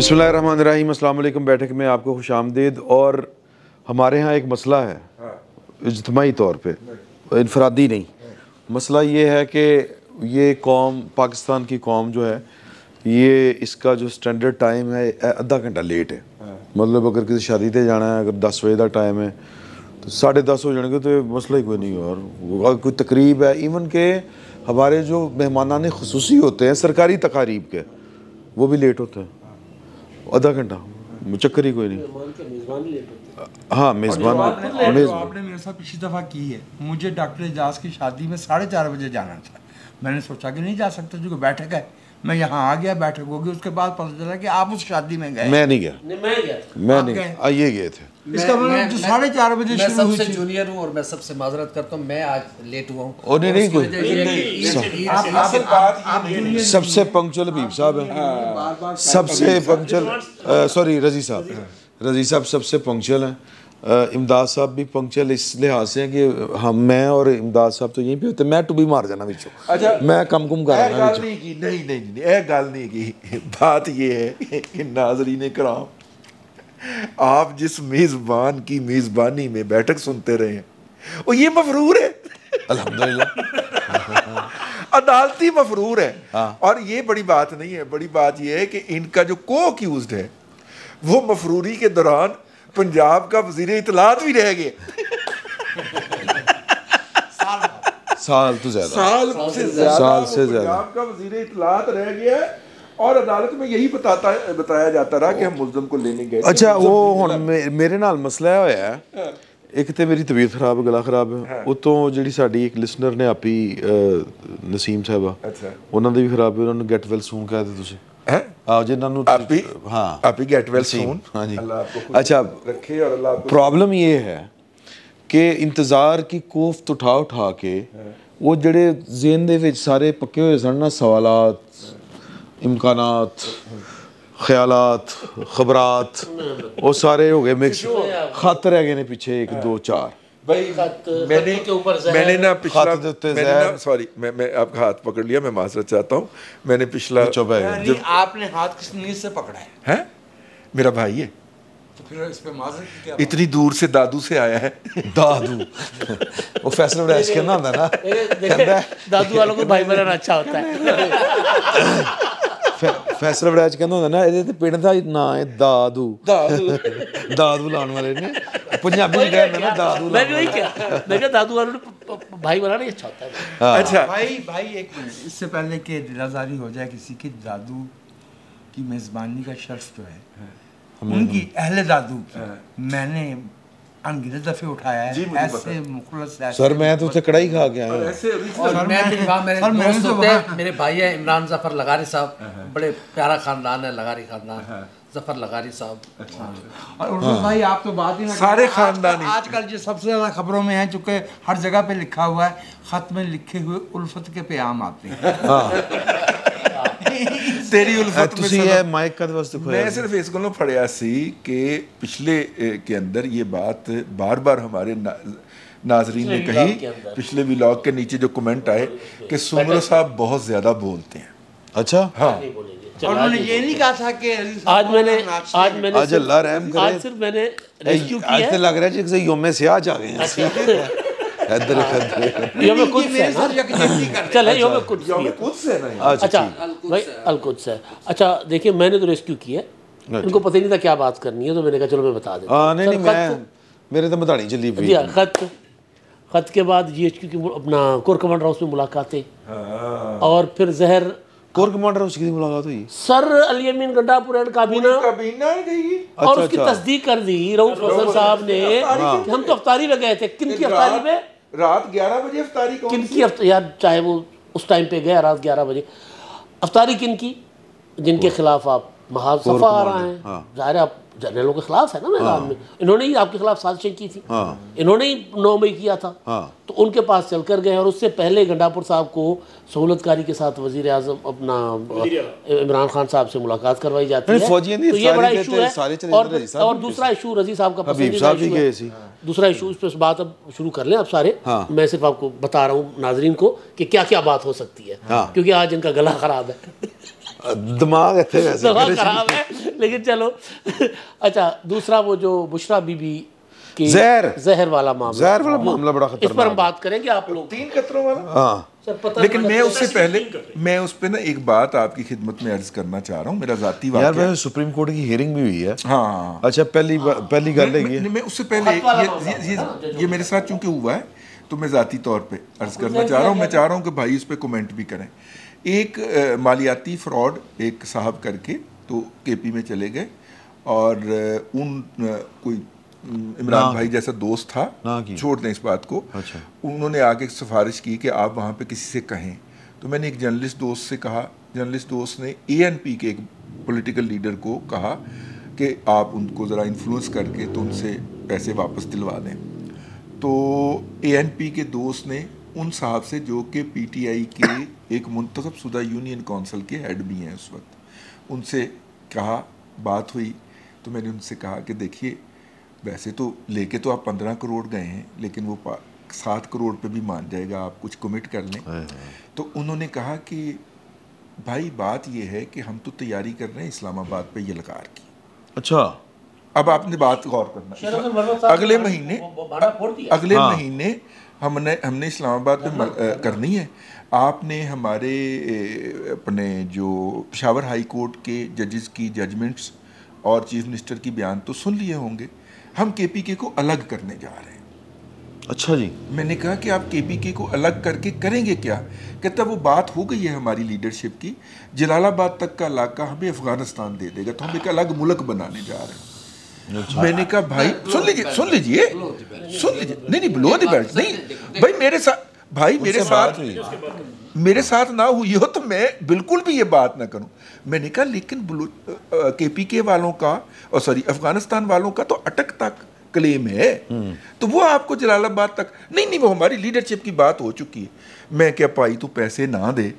बिस्मिल्लाहिर्रहमानिर्रहीम, अस्सलाम वालेकुम। बैठक में आपको खुशामदीद। और हमारे यहाँ एक मसला है इज्तिमाई तौर पे, इनफरादी नहीं। मसला ये है कि ये कौम, पाकिस्तान की कौम जो है, ये इसका जो स्टैंडर्ड टाइम है आधा घंटा लेट है। मतलब अगर किसी शादी पे जाना है, अगर 10 बजे का टाइम है तो 10:30 हो जाएंगे, तो मसला ही कोई नहीं। और कोई तकरीब है, इवन के हमारे जो मेहमानाने खुसूसी होते हैं सरकारी तकारीब के, वो भी लेट होते हैं आधा घंटा। चक्कर ही कोई नहीं। हाँ, मेज़बान आपने मेरे साथ पिछली दफ़ा की है। मुझे डॉक्टर एजाज की शादी में 4:30 बजे जाना था। मैंने सोचा कि नहीं जा सकता, जो बैठक है। मैं यहाँ आ गया, बैठक होगी, उसके बाद पता चला कि आप उस शादी में गए। मैं नहीं गया। मैं नहीं, ये गए थे। इसका मतलब जो 4:30 बजे मैं सबसे जूनियर हूँ और मैं सबसे माजरत करता हूँ, मैं आज लेट हुआ हूँ। और नहीं कोई सबसे पंक्चुअल हबीब साहब हैं, सबसे पंक्चुअल। सॉरी, रजी साहब सबसे पंक्चुअल हैं। इमदाद साहब भी पंक्चुअल इस लिहाज से हैं कि हम, मैं और इमदाद साहब तो यहीं पे होते, मैं टुबी मार जाना बिचो। अच्छा, मैं कम कुम कर रहा हूं। नहीं, यह गल नहीं की। बात ये है कि नाज़रीन कराम, आप जिस मेज़बान की मेज़बानी में बैठक सुनते रहे हैं, वो ये मफरूर है। अल्हम्दुलिल्लाह, अदालती मफरूर है। हाँ। और ये बड़ी बात नहीं है। बड़ी बात ये है कि इनका जो को अक्यूज्ड है, वो मफरूरी के दौरान पंजाब का वजीर इतलात भी रह गए। साल से ज्यादा पंजाब का वजीर इतलात रह गया है और अदालत में यही बताया जाता रहा कि हम मुल्ज़म को लेने गए। अच्छा, वो हुण मेरे नाल मसला होया है। एक तो मेरी तबीयत खराब है, गला खराब है, उतों जी साड़ी एक लिसनर ने आपी नसीम साहबा, उन्होंने भी खराब है, उन्होंने गेट वेल सून कहा थे तुसी। अच्छा, प्रॉब्लम ये है कि इंतज़ार की कोफ्त उठा उठा के वो जड़े ज़हन दे विच सारे पक्के हुए सन ना, सवालात, इम्कानात, ख्यालात, खबरात, वो सारे हो गए मिक्स। खत रह गए ने पीछे 1 2 4। भाई मैंने ना पिछला, सॉरी, मैं आपका हाथ पकड़ लिया, मैं माजरत चाहता हूँ। मैंने पिछला आपने हाथ किस नीयत से पकड़ा है? मेरा भाई है, तो फिर इस पे माजरत क्या? इतनी दूर से दादू से आया है। दादू वो फैसल बड़ा कहना होता ना, दादू वालों को भाई बनाना अच्छा होता है। फैसल बड़ाज कहना होता ना, ये पिंड का नाम है दादू। दादू लाने वाले ने पंजाबी में कहना ना, दादू। मैं भी वही कहा, मैं कहा दादू वालों को भाई बनाना अच्छा होता है। अच्छा भाई एक मिनट, इससे पहले कि दिलाजारी हो जाए किसी की, दादू की मेज़बानी का शर्फ जो है उनकी अहले दादू की मैंने अनगिनत दफे उठाया है। ऐसे मुखलस सर, मैं तो उसे कढ़ाई खा के आया। और मैं भी वहाँ, मेरे दोस्त होते हैं, मेरे भाई है इमरान ज़फ़र लगारी साहब, बड़े प्यारा ख़ानदान है लगारी ख़ानदान, ज़फ़र लगारी साहब। और उर्दू भाई, आप तो बात ही ना, सारे खानदान आजकल जो सबसे ज़्यादा खबरों में है, चूँकि हर जगह पे लिखा हुआ है, ख़त में लिखे हुए उल्फत के प्याम आते हैं। तेरी उल्फत में माइक का वास्ते मैं सिर्फ इस गलों फड़िया सी कि पिछले के अंदर ये बात बार बार हमारे नाजरीन ने कही, पिछले व्लॉग के नीचे जो कमेंट आए कि सुमरो साहब बहुत ज्यादा बोलते हैं। अच्छा, हाँ। और उन्होंने ये नहीं कहा था कि आज अल्लाह रहम करे, आज सिर्फ मैंने रेस्क्यू किया है। आज लग रहा है जैसे योम सियाह आ गए हैं। अच्छा, भाई अल-कुद्स है। अच्छा, देखिए, मैंने तो रेस्क्यू किया, उनको पता ही नहीं था क्या बात करनी है, तो मैंने कहा चलो मैं बता देता हूँ। नहीं, मैं मेरे तो बतानी चली हुई। खत के बाद GHQ की अपना कोर कमांडर हाउस में मुलाकातें, और फिर जहर कोर कमांडर हाउस की मुलाकात हुई। सर अली अमीन गंडापुर एंड काबीना गई और उसकी तस्दीक कर दी रऊफ हसन साहब ने कि हम तो अफ्तारी में गए थे। किन की अफ्तारी में? रात 11 बजे अफ्तारी। किन की यार, चाहे वो उस टाइम पे गया रात 11 बजे अफ्तारी किन की? जिनके खिलाफ आप महाज सफा आ रहा है, जाहिर है आप जनरलों के खिलाफ है ना मैदान में। इन्होंने ही आपके खिलाफ साजिशें की थी, इन्होंने ही 9 मई किया था। तो उनके पास चल कर गए, और उससे पहले गंडापुर साहब को सहूलतकारी के साथ वजीर आजम अपना इमरान खान साहब से मुलाकात करवाई जाती है। तो ये बड़ा इशू है। और दूसरा इशू रजी साहब का पसंदीदा इशू है। दूसरा इशू, इस पर बात अब शुरू कर लें आप सारे। मैं सिर्फ आपको बता रहा हूँ नाजरीन को कि क्या क्या बात हो सकती है, क्योंकि आज इनका गला खराब है। दिमाग इतने वैसे दिमाग खराब है, लेकिन चलो। अच्छा, दूसरा वो जो बुशरा बीबी की जहर वाला मामला बड़ा खतरनाक, इस पर हम बात करेंगे। आप लोग 3 खतरों वाला, हाँ। लेकिन मैं उससे पहले मैं उस पे ना एक बात आपकी खिदमत में अर्ज करना चाह रहा हूँ, मेरा जाती वाक़या। यार वैसे सुप्रीम कोर्ट की हियरिंग भी हुई है। हाँ अच्छा, पहली गल है मैं उससे पहले ये मेरे साथ चूंकि हुआ है तो मैं जाती तौर पे अर्ज करना चाह रहा हूँ। मैं चाह रहा हूँ कि भाई इस पे कमेंट भी करें। एक मालियाती फ्रॉड एक साहब करके तो केपी में चले गए और कोई इमरान भाई जैसा दोस्त था, छोड़ दें इस बात को। अच्छा। उन्होंने आके सिफारिश की कि आप वहाँ पे किसी से कहें, तो मैंने एक जर्नलिस्ट दोस्त से कहा, जर्नलिस्ट दोस्त ने ANP के एक पॉलिटिकल लीडर को कहा कि आप उनको ज़रा इन्फ्लुएंस करके तो उनसे पैसे वापस दिलवा दें। तो ANP के दोस्त ने उन साहब से, जो कि PTI के एक मुंतखब शुदा यूनियन काउंसिल के हेड भी हैं उस वक्त, उनसे कहा, बात हुई तो मैंने उनसे कहा कि देखिए वैसे तो लेके तो आप 15 करोड़ गए हैं, लेकिन वो 7 करोड़ पे भी मान जाएगा, आप कुछ कमिट कर लें। तो उन्होंने कहा कि भाई बात ये है कि हम तो तैयारी कर रहे हैं इस्लामाबाद पे यलगार की। अच्छा, अब आपने बात गौर करना, अगले महीने हमने इस्लामाबाद पे करनी है। आपने हमारे अपने जो पेशावर हाई कोर्ट के जजेस की जजमेंट्स और चीफ मिनिस्टर की बयान तो सुन लिए होंगे। हम KPK को अलग करने जा रहे हैं। अच्छा जी। मैंने कहा कि आप KPK को अलग करके करेंगे क्या? कहता वो बात हो गई है हमारी लीडरशिप की, जलालाबाद तक का इलाका हमें अफगानिस्तान दे देगा, तो हम एक अलग मुल्क बनाने जा रहे हैं। अच्छा। मैंने कहा भाई सुन लीजिए नहीं बिलो द बेल्ट नहीं भाई, मेरे साथ ना हुई हो तो मैं बिल्कुल भी ये बात ना करूं। मैंने कहा लेकिन KPK वालों का और सॉरी अफगानिस्तान वालों का तो अटक तक क्लेम है, तो वो आपको जलालाबाद तक नहीं, वो हमारी लीडरशिप की बात हो चुकी है। मैं क्या पाई तू पैसे ना दे,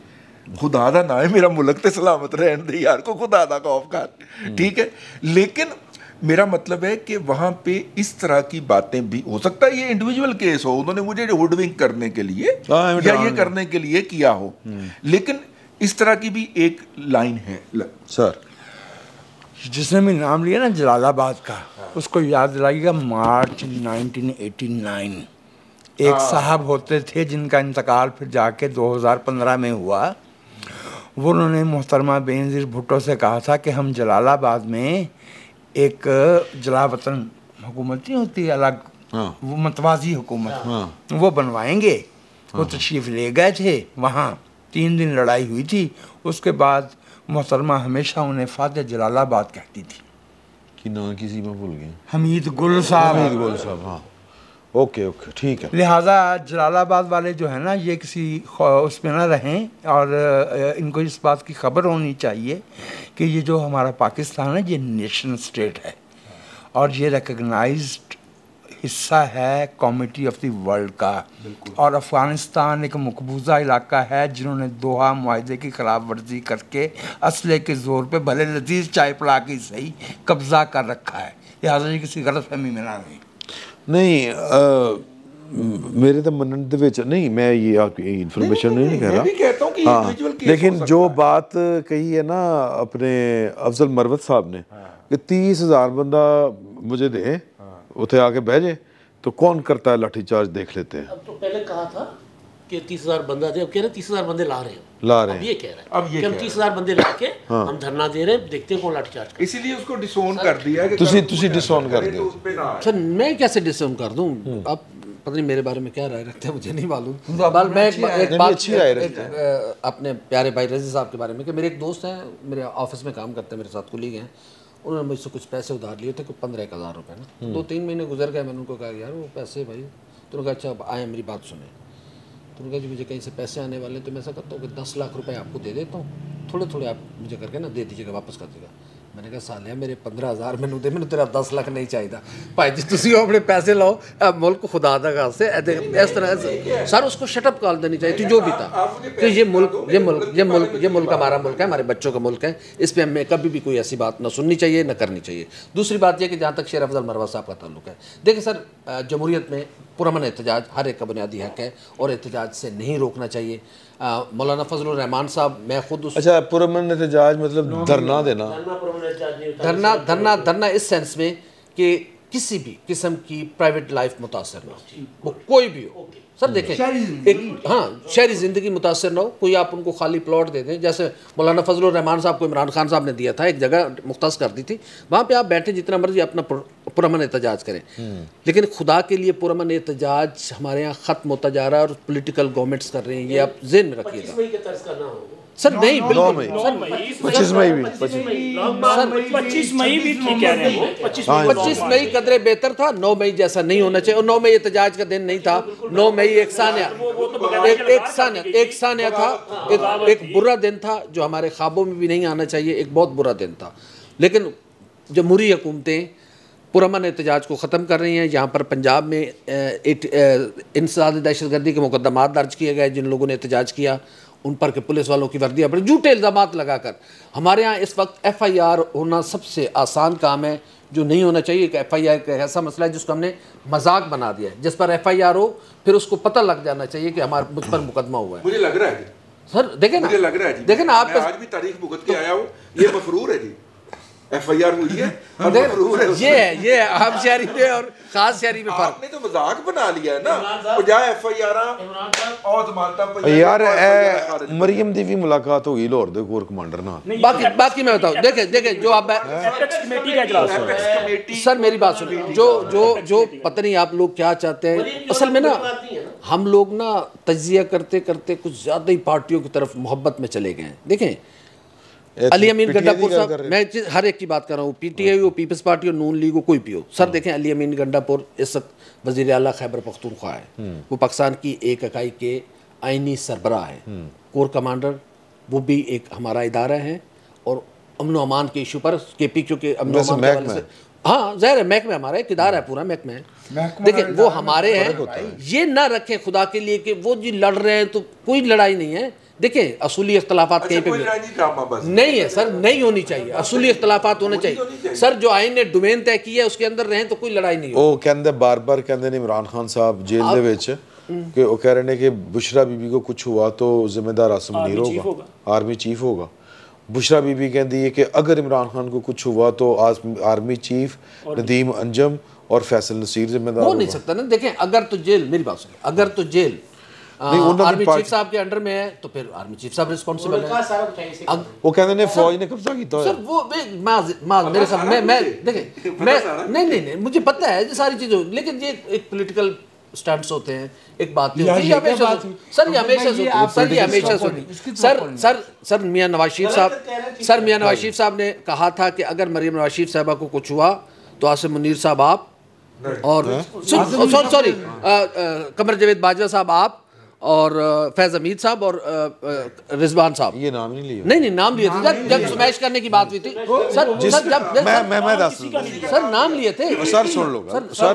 खुदा दा ना है मेरा मुल्क ते सलामत रहने दे यार, को खुदा दा खौफ कर, ठीक है। लेकिन मेरा मतलब है कि वहाँ पे इस तरह की बातें भी हो सकता है, ये इंडिविजुअल केस हो, उन्होंने मुझे हुडविंक करने के लिए या ये करने के लिए किया हो, लेकिन इस तरह की भी एक लाइन है। सर जिसने भी नाम लिया ना जलालाबाद का, उसको याद दिलाइएगा मार्च 1989 एक साहब होते थे जिनका इंतकाल फिर जाके 2015 में हुआ। वो उन्होंने मोहतरमा बेनज़ीर भुट्टो से कहा था कि हम जलालाबाद में एक जलावतन हुकूमत नहीं होती अलग, वो मतवाजी हुकूमत, वो बनवाएंगे। वो तशरीफ़ ले गए थे, वहाँ 3 दिन लड़ाई हुई थी। उसके बाद मोहतरमा हमेशा उन्हें फातह जलालाबाद कहती थी। कि नाम किसी में भूल गए, हमीद गुल साहब, हाँ। ओके ठीक है। लिहाजा जलालाबाद वाले जो है ना, ये किसी उसमें ना रहें, और इनको इस बात की खबर होनी चाहिए कि ये जो हमारा पाकिस्तान है ये नेशन स्टेट है और ये रिकग्नाइज्ड हिस्सा है कमिटी ऑफ द वर्ल्ड का। और अफ़गानिस्तान एक मकबूजा इलाका है जिन्होंने दोहा मुआहदे की खिलाफ वर्जी करके असले के ज़ोर पे भले लजीज चाय पिला के सही कब्ज़ा कर रखा है। लिहाजा ये किसी गलत फहमी में ना रही। नहीं, मेरे तो मनन दे विच नहीं, मैं ये आपकी इन्फॉर्मेशन नहीं कह रहा, मैं भी कहता हूं कि इंडिविजुअल केस, लेकिन जो बात कही है ना अपने अफजल मरवत साहब ने कि 30,000 बंदा मुझे दे उठे आके बह जाए तो कौन करता है लाठीचार्ज, देख लेते हैं। अब तो पहले कहा था कि 30,000 बंदा दे, अब कह रहे 30,000 बंदे ला रहे हैं, अब ये कह रहे हैं अब ये हम 30,000 बंदे लाके हम धरना दे रहे हैं, देखते हैं कौन लाठीचार्ज करता है। इसीलिए उसको डिसोन कर दिया कि तुसी डिसोन कर दो। सर मैं कैसे डिसोन कर दूं? अब पता नहीं मेरे बारे में क्या राय रखते हैं, मुझे नहीं मालूम। मैं एक बात अच्छी राय रखते हैं अपने प्यारे भाई रजी साहब के बारे में कि मेरे एक दोस्त हैं, मेरे ऑफिस में काम करते हैं, मेरे साथ कुलीग हैं, उन्होंने मुझसे कुछ पैसे उधार लिए थे, कुछ 15,000 रुपये ना। 2-3 महीने गुजर गए, मैंने उनको कहा यार वो पैसे भाई, तो उन्होंने कहा अच्छा आए मेरी बात सुने। तो उन्होंने कहा जी मुझे कहीं से पैसे आने वाले हैं, तो मैं ऐसा करता हूँ कि 10 लाख रुपए आपको दे देता हूँ, थोड़े थोड़े आप मुझे करके ना दे दीजिएगा, वापस कर देगा। मैंने कहा सालिया मेरे 15,000 मैंने दे, मैंने तेरा 10 लाख नहीं चाहिए भाई जी, तुम अपने पैसे लाओ, अब मुल्क खुदा दा घर से इस तरह सर उसको शटअप कॉल देनी चाहिए थी जो भी था कि ये मुल्क हमारा मुल्क है, हमारे बच्चों का मुल्क है, इस पर हमें कभी भी कोई ऐसी बात ना सुननी चाहिए ना करनी चाहिए। दूसरी बात यह कि जहाँ तक शेर अफजल मरवत साहब का ताल्लुक है, देखिए सर जमहूरियत में पुरअमन एहतजाज हर एक का बुनियादी हक है और एहतजाज से नहीं रोकना चाहिए। मौलाना फजलुर रहमान साहब, मैं खुद उस अच्छा, पुरअमन एहतजाज मतलब धरना देना, धरना इस सेंस में कि किसी भी किस्म की प्राइवेट लाइफ मुतासर ना हो, वो कोई भी हो। सर देखें, एक शहरी ज़िंदगी मुतासर ना हो, कोई आप उनको खाली प्लॉट दे दें, जैसे मौलाना फजलुर रहमान साहब को इमरान खान साहब ने दिया था, एक जगह मुख्तस कर दी थी, वहाँ पे आप बैठे जितना मर्जी अपना पुरअमन एहतजाज करें, लेकिन खुदा के लिए पुरअमन एहतजाज हमारे यहाँ ख़त्म होता जा रहा है और पॉलिटिकल गवर्नमेंट्स कर रहे हैं, ये आप ज़हन में रखिएगा। सर नहीं, 9 मई 25 मई भी 25 मई भी ठीक कह रहे हैं वो, 25 मई कदरे बेहतर था, 9 मई जैसा नहीं होना चाहिए। और 9 मई एहतजाज का दिन नहीं था, 9 मई एक सानिया था, एक बुरा दिन था जो हमारे ख्वाबों में भी नहीं आना चाहिए, एक बहुत बुरा दिन था। लेकिन जमहूरी हुकूमतें पुरअमन एहतजाज को ख़त्म कर रही हैं। यहाँ पर पंजाब में इंसदाद दहशतगर्दी के मुकदमात दर्ज किए गए, जिन लोगों ने एहतजाज किया उन पर के पुलिस वालों की वर्दियाँ पर झूठे इल्ज़ामात लगाकर। हमारे यहाँ इस वक्त FIR होना सबसे आसान काम है, जो नहीं होना चाहिए। कि FIR का ऐसा मसला है जिसको हमने मजाक बना दिया है, जिस पर FIR हो फिर उसको पता लग जाना चाहिए कि हमारे मुझ पर मुकदमा हुआ है। मुझे लग रहा है सर देखें ना, मुझे लग रहा है जी, देखें ना, आप आज भी तारीख भुगत के आया हूँ, ये मफरूर है जी, FIR हुई है और मफरूर है। ये है आम शहरी में और खास शहरी में फर्क। आपने तो मजाक बना लिया है ना, बजाय FIR और जमानत यार मरियम दी भी मुलाकात होगी लाहौर दे कोर कमांडर नाल। बाकी मैं बताऊं, देखें जो आप कमेटी का इजलास हो रहा है। सर मेरी बात सुनिए, जो पता नहीं आप लोग क्या चाहते हैं। असल में ना हम लोग ना तजिया करते करते कुछ ज़्यादा ही पार्टियों की तरफ मोहब्बत में चले गए हैं। देखें अली अमीन गंडापुर साहब, मैं हर एक की बात कर रहा हूँ, PTI हो, पीपल्स पार्टी हो, नून लीग हो, कोई भी हो। सर देखें अली अमीन गंडापुर इस वक्त वज़ीर आला खैबर पख्तूनख्वा है, वो पाकिस्तान की एक इकाई के आइनी सरबराह है, कोर कमांडर, वो भी एक हमारा इदारा है। और अमन अमान के इशू पर KP क्योंकि अमन अमान के हवाले से, हाँ ज़ाहिर है महकमा हमारा एक इदारा है, पूरा महकमा है। देखिए वो हमारे हैं, ये ना रखें खुदा के लिए कि वो जी लड़ रहे हैं तो कोई लड़ाई नहीं है। देखिए असूली इख्तलाफात कहीं पे नहीं है सर, नहीं होनी चाहिए, असूली इख्तलाफात होने चाहिए सर। जो आइन ने डोमेन तय किया है उसके अंदर रहें तो कोई लड़ाई नहीं हो। ਉਹ ਕਹਿੰਦੇ ਬਾਰ-ਬਾਰ ਕਹਿੰਦੇ ਨੇ इमरान खान साहब जेल ਦੇ ਵਿੱਚ कि वो कह रहे हैं कि बुशरा बीबी को कुछ हुआ तो जिम्मेदार आसिम मुनीर होगा, आर्मी चीफ होगा। बुशरा बीबी कहती है कि अगर इमरान खान को कुछ हुआ तो आर्मी चीफ नदीम अंजम और फैसल नसीर जिम्मेदार हो नहीं सकता ना। देखें अगर तो जेल, मेरी बात सुनिए, अगर तो जेल आर्मी चीफ साहब के अंडर में है तो फिर आर्मी चीफ साहब रिस्पांसिबल है। वो कहते हैं फौज ने कब्जा किया सर वो मेरे साथ मैं देखें मैं नहीं मुझे पता है ये सारी चीज़ें, लेकिन ये एक पॉलिटिकल स्टैंड्स होते हैं, एक बात नहीं होती हमेशा। सर ये हमेशा सर मियां नवाज शरीफ साहब ने कहा था कि अगर मरियम नवाज शरीफ साहबा को कुछ हुआ तो आसिम मुनीर साहब आप और सॉरी कमर जावेद बाजवा साहब आप और फैज़ हमीद साहब और रिजवान साहब, ये नाम नहीं लिए, नहीं नाम लिए थे जब स्मैश करने की बात हुई थी सर। जब मैं दस सर नाम लिए थे सर, सुन लो सर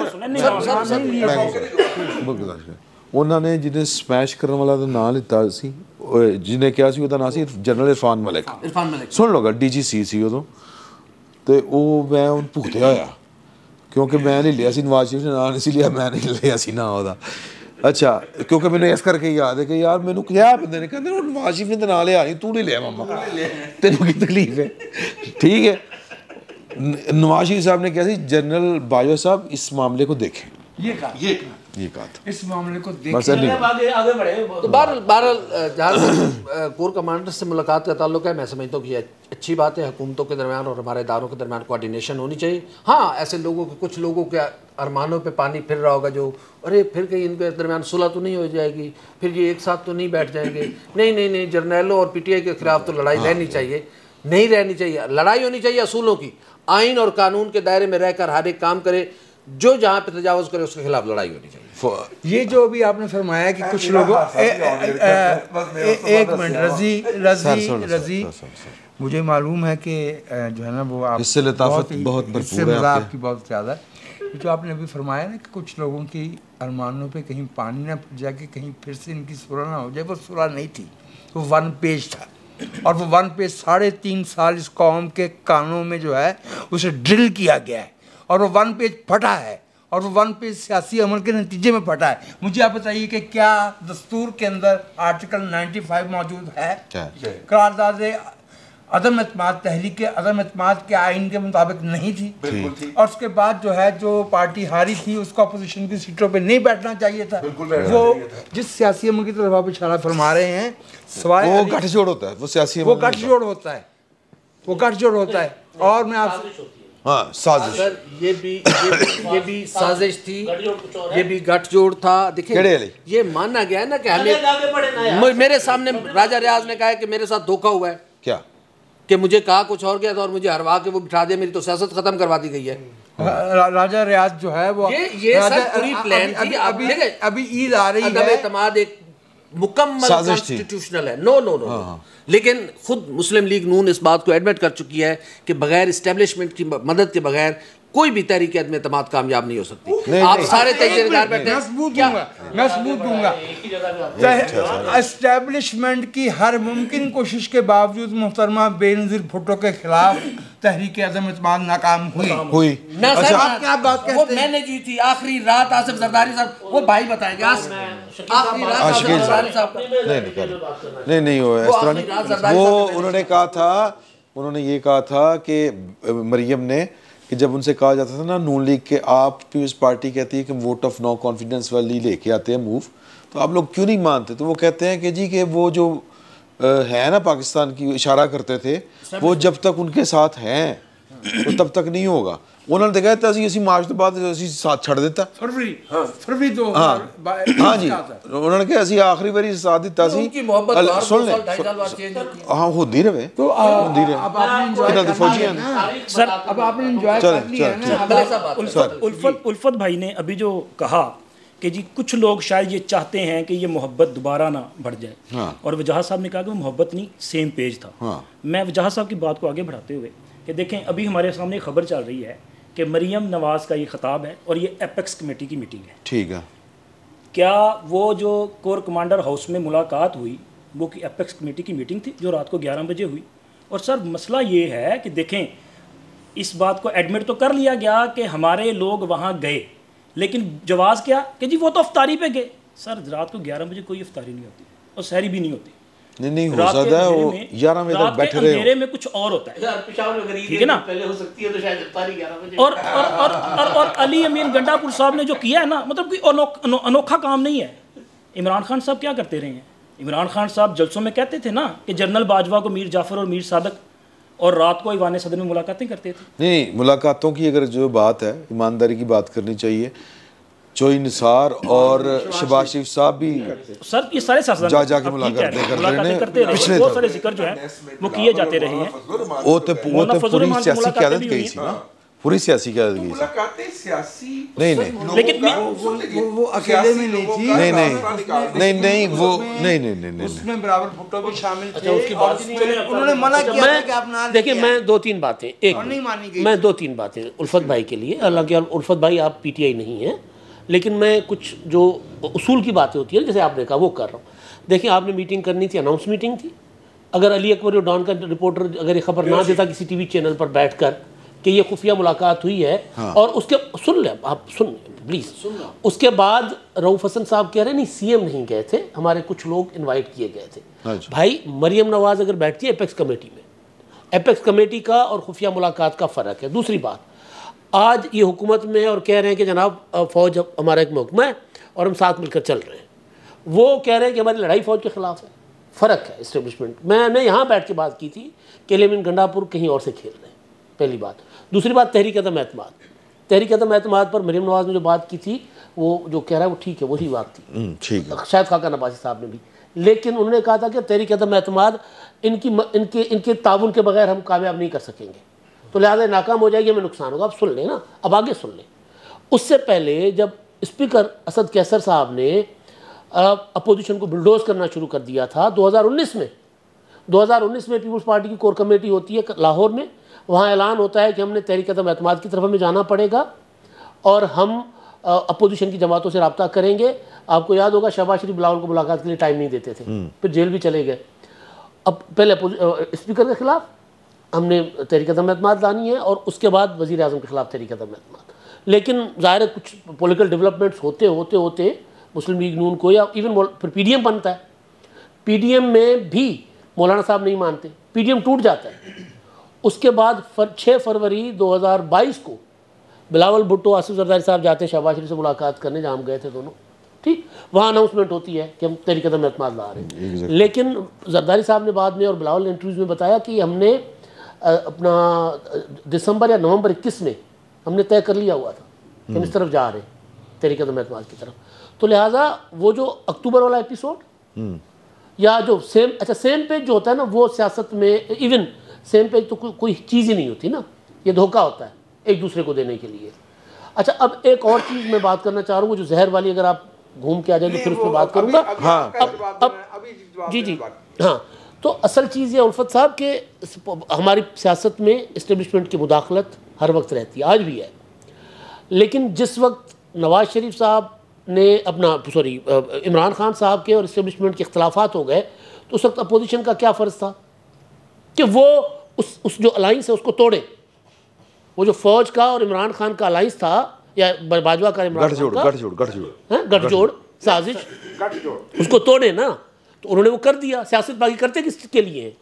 ਉਹਨਾਂ ਨੇ ਜਿਹਨੇ ਸਮੈਸ਼ ਕਰਨ ਵਾਲਾ ਦਾ ਨਾਂ ਲਿੱਤਾ ਸੀ, ਜਿਹਨੇ ਕਿਹਾ ਸੀ ਉਹਦਾ ਨਾਂ ਸੀ ਜਨਰਲ ਇਰਫਾਨ ਮਲਿਕ। ਸੁਣ ਲਓਗਾ DGC ਸੀ ਉਦੋਂ, ਤੇ ਉਹ ਮੈਂ ਉਹਨੂੰ ਭੁਗਤਿਆ ਹੋਇਆ ਕਿਉਂਕਿ ਮੈਂ ਨਹੀਂ ਲਿਆ ਸੀ, ਨਵਾਜ਼ ਸ਼ਰੀਫ ਨੇ ਨਾਂ ਨਹੀਂ ਸੀ ਲਿਆ, ਮੈਂ ਨਹੀਂ ਲਿਆ ਸੀ ਨਾਂ ਉਹਦਾ। ਅੱਛਾ ਕਿਉਂਕਿ ਮੈਨੂੰ ਇਸ ਕਰਕੇ ਯਾਦ ਹੈ ਕਿ ਯਾਰ ਮੈਨੂੰ ਕਿਹਾ ਬੰਦੇ ਨੇ, ਕਹਿੰਦੇ ਉਹ ਨਵਾਜ਼ ਸ਼ਰੀਫ ਨੇ ਤਾਂ ਨਾਂ ਲਿਆ ਨਹੀਂ, ਤੂੰ ਨਹੀਂ ਲਿਆ ਮਾਮਾ, ਤੈਨੂੰ ਕੀ ਤਕਲੀਫ ਹੈ? ठीक है, नवाज शरीफ साहब ने कहा थी जनरल बाजवा साहब इस मामले को देखें, ये कहा था इस मामले को देखें। आगे बढ़े तो बहरहाल जहाँ कोर कमांडर से मुलाकात का ताल्लुक है, मैं समझता हूँ कि अच्छी बात है। हुकूमतों के दरमियान और हमारे इदारों के दरमियान कोऑर्डिनेशन होनी चाहिए। हाँ ऐसे लोगों के, कुछ लोगों के अरमानों पे पानी फिर रहा होगा, जो अरे फिर कहीं इनके दरमियान सुलह तो नहीं हो जाएगी, फिर ये एक साथ तो नहीं बैठ जाएंगे। नहीं जर्नैलों और PTI के खिलाफ तो लड़ाई रहनी चाहिए, नहीं रहनी चाहिए। लड़ाई होनी चाहिए असूलों की, आइन और कानून के दायरे में रहकर हर एक काम करे, जो जहाँ पे तजावुज़ करे उसके खिलाफ लड़ाई होनी चाहिए। ये जो अभी आपने फरमाया कि कुछ लोगों एक मिनट रजी मुझे मालूम है कि जो है ना वो आप इससे लताफत बहुत भरपूर है आपकी बहुत ज़्यादा। जो आपने अभी फरमाया ना कि कुछ लोगों की अरमानों पे कहीं पानी ना जाके कहीं फिर से इनकी सुलह ना हो जाए, वो सुलह नहीं थी, वो 1 पेज था। और वो 1 पेज 3.5 साल इस कौम के कानों में जो है उसे ड्रिल किया गया है, और वो 1 पेज फटा है और वो वन पेज सियासी अमल के नतीजे में फटा है। मुझे आप बताइए कि क्या दस्तूर के अंदर आर्टिकल 95 मौजूद है? करारदाद अदम एतमाद, तहरीक अदम एतमाद के आइन के मुताबिक नहीं थी, बिल्कुल थी। और उसके बाद जो है जो पार्टी हारी थी उसको अपोजिशन की सीटों पे नहीं बैठना चाहिए था। वो जिस सियासी अमल की तरफ आप इशारा फरमा रहे हैं, सवाल वो गठजोड़ होता है, वो सियासी वो गठजोड़ होता है, वो गठजोड़ होता है। और मैं आप हाँ साजिश, ये भी साजिश थी, ये भी गठजोड़ था। देखिए ये माना गया है ना कि हमें, मेरे सामने राजा रियाज ने कहा है कि मेरे साथ धोखा हुआ है, क्या कि मुझे कहा कुछ और गया था और मुझे हरवा के वो बिठा दिया, मेरी तो सियासत खत्म करवा दी गई है। राजा रियाज जो है वो ये सर पूरी प्लान थी। अभी ईद आ रही है, एतमाद एक मुकम्मल कॉन्स्टिट्यूशनल है। नो लेकिन खुद मुस्लिम लीग नून इस बात को एडमिट कर चुकी है कि बगैर इस्टेब्लिशमेंट की मदद के बगैर कोई भी तहरीक एतमाद कामयाब नहीं हो सकती। आप सारे तहरीकदार बैठे, मैं सबूत दूंगा। एस्टेब्लिशमेंट की हर मुमकिन कोशिश के बावजूद मोहतरमा बेनज़ीर भुट्टो के खिलाफ तहरीक अदम एतमाद नाकाम हुई ना सर। आप क्या बात करते हैं? वो मैंने जी थी आखिरी रात आसिफ जरदारी साहब, वो भाई बताएंगे आखिरी रात आसिफ जरदारी साहब नहीं वो इस तरह नहीं। वो उन्होंने ये कहा था कि मरियम ने कि जब उनसे कहा जाता था ना नून लीग के आप पीपल्स पार्टी कहती है कि वोट ऑफ नो कॉन्फिडेंस वाली लेके आते हैं मूव, तो आप लोग क्यों नहीं मानते? तो वो कहते हैं कि जी कि वो जो है ना पाकिस्तान की इशारा करते थे, वो जब तक उनके साथ हैं तो तब तक नहीं होगा। उन्होंने तो कहता असी मार्च तो बाद साथ छड़ देता फरवरी तो हाँ जी, उन्होंने कहा असी आखिरी बारी साथ दिता सी, सुन ले हाँ होती रहे तो सर अब आपने एंजॉय कर लिया ना। उल्फत भाई ने अभी जो कहा कि जी कुछ लोग शायद ये चाहते हैं कि ये मोहब्बत दोबारा ना बढ़ जाए, और वजाहत साहब ने कहा कि वो मोहब्बत नहीं सेम पेज था। मैं वजाहत साहब की बात को आगे बढ़ाते हुए कि देखें अभी हमारे सामने खबर चल रही है कि मरियम नवाज़ का ये खिताब है और ये एपेक्स कमेटी की मीटिंग है। ठीक है, क्या वो जो कोर कमांडर हाउस में मुलाकात हुई वो कि एपेक्स कमेटी की मीटिंग थी जो रात को 11 बजे हुई? और सर मसला ये है कि देखें इस बात को एडमिट तो कर लिया गया कि हमारे लोग वहाँ गए, लेकिन जवाब क्या कि जी वो तो अफ्तारी पे गए। सर रात को 11 बजे कोई अफ्तारी नहीं होती और सहरी भी नहीं होती। नहीं हो सकता है वो 11 बजे तक बैठे रहे, अंधेरे में कुछ और होता है, ठीक है ना, पहले हो सकती है तो शायद अफ्तारी 11 बजे। और अली अमीन गंडापुर साहब ने जो किया है ना, मतलब कोई अनोखा काम नहीं है। इमरान खान साहब क्या करते रहे हैं? इमरान खान साहब जलसों में कहते थे ना कि जनरल बाजवा को मीर जाफर और मीर सादक, और रात को ईवान सदर में मुलाकातें करते थे। नहीं, मुलाकातों की अगर जो बात है ईमानदारी की बात करनी चाहिए। जोई निसार और शहबाज शरीफ साहब भी सर ये सारे जाके मुलाकातें करते रहे, पिछले बहुत सारे जिक्र जो है वो किए जाते रहे हैं। वो तो पूरी सियासी क़यादत गई थी ना, पूरी सियासी क़यादत गई मुलाकातें सियासी नहीं लेकिन वो अकेले में नहीं थी। नहीं वो नहीं उसमें बराबर भुट्टो भी शामिल थे। उन्होंने मना किया कि आप ना देखिए मैं दो तीन बातें, मैं दो तीन बातें उल्फत भाई के लिए, हालांकि उल्फत भाई आप पीटीआई नहीं हैं, लेकिन मैं कुछ जो उसूल की बातें होती है जैसे आपने कहा वो कर रहा हूँ। देखिए आपने मीटिंग करनी थी, अनाउंस मीटिंग थी। अगर अली अकबर जो डॉन का रिपोर्टर अगर ये खबर ना देता किसी टीवी चैनल पर बैठकर कि ये खुफिया मुलाकात हुई है, और उसके सुन ले आप, सुन प्लीज़, उसके बाद रऊफ़ हसन साहब कह रहे नहीं सीएम नहीं गए थे, हमारे कुछ लोग इन्वाइट किए गए थे। भाई मरियम नवाज़ अगर बैठती है एपेक्स कमेटी में, एपेक्स कमेटी का और खुफिया मुलाकात का फ़र्क है। दूसरी बात, आज ये हुकूमत में और कह रहे हैं कि जनाब फ़ौज हमारा एक महकमा है और हम साथ मिलकर चल रहे हैं, वो कह रहे हैं कि हमारी लड़ाई फ़ौज के ख़िलाफ़ है। फ़र्क है इस्टेब्लिशमेंट। मैंने यहाँ बैठ के बात की थी कि अली गंडापुर कहीं और से खेल रहे हैं, पहली बात। दूसरी बात, तहरीक अदम एतमाद, तहरीक अदम एतमाद पर मरियम नवाज़ ने जो बात की थी वो जो कह रहा है वो ठीक है, वही बात थी, ठीक है, शायद खाका नवाज़ी साहब ने भी, लेकिन उन्होंने कहा था कि तहरीक अदम एतमाद इनके ताउन के बगैर हम कामयाब नहीं कर सकेंगे, तो लिहाजा नाकाम हो जाएगी, हमें नुकसान होगा। अब सुन लें ना, अब आगे सुन लें। उससे पहले जब स्पीकर असद कैसर साहब ने अपोजिशन को बुलडोज करना शुरू कर दिया था 2019 में, 2019 में पीपल्स पार्टी की कोर कमेटी होती है लाहौर में, वहाँ ऐलान होता है कि हमने तहरीक अदम एतमाद की तरफ हमें जाना पड़ेगा और हम अपोजिशन की जमातों से रब्ता करेंगे। आपको याद होगा शहबाज शरीफ बिलावल को मुलाकात के लिए टाइम नहीं देते थे, फिर जेल भी चले गए। अब पहले स्पीकर के खिलाफ हमने तहरीक अदम एतमाद लानी है और उसके बाद वज़ीर आज़म के खिलाफ तहरीक अदम एतमाद। लेकिन ज़ाहिर है कुछ पॉलिटिकल डेवलपमेंट्स होते मुस्लिम लीग नून को, या इवन फिर PDM बनता है, PDM में भी मौलाना साहब नहीं मानते, PDM टूट जाता है। उसके बाद 6 फरवरी 2022 को बिलावल भुट्टो, आसिफ जरदारी साहब जाते हैं शहबाज शरीफ से मुलाकात करने, जहाँ हम गए थे दोनों, ठीक, वहाँ अनाउंसमेंट होती है कि हम तहरीक अदम एतमाद ला रहे हैं। लेकिन जरदारी साहब ने बाद में और बिलावल ने इंटरव्यूज़ में बताया कि हमने अपना दिसंबर या नवंबर 21 में हमने तय कर लिया हुआ था कि हम इस तरफ जा रहे हैं, तहरीक अदम एतमाद की तरफ। तो लिहाजा वो जो अक्टूबर वाला एपिसोड या जो सेम पेज जो होता है ना, वो सियासत में इवन सेम पेज तो कोई चीज़ ही नहीं होती ना, ये धोखा होता है एक दूसरे को देने के लिए। अच्छा, अब एक और चीज़ मैं बात करना चाह रहा हूँ, वो जो जहर वाली, अगर आप घूम के आ जाए तो फिर उस पर बात करूँगा। हाँ अब जी हाँ, तो असल चीज़ ये उल्फत साहब के हमारी सियासत में इस्टेब्लिशमेंट की मुदाखलत हर वक्त रहती है, आज भी है। लेकिन जिस वक्त नवाज शरीफ साहब ने अपना इमरान खान साहब के और इस्टेब्लिशमेंट के इख्तलाफात हो गए, तो उस वक्त अपोजिशन का क्या फ़र्ज़ था कि वो उस जो अलाइंस है उसको तोड़े। वो जो फ़ौज का और इमरान खान का अलाइंस था, या बाजवा का इमरान खान का गठजोड़ साजिश, उसको तोड़े ना, तो उन्होंने वो कर दिया। सियासत बाकी करते किसके लिए हैं?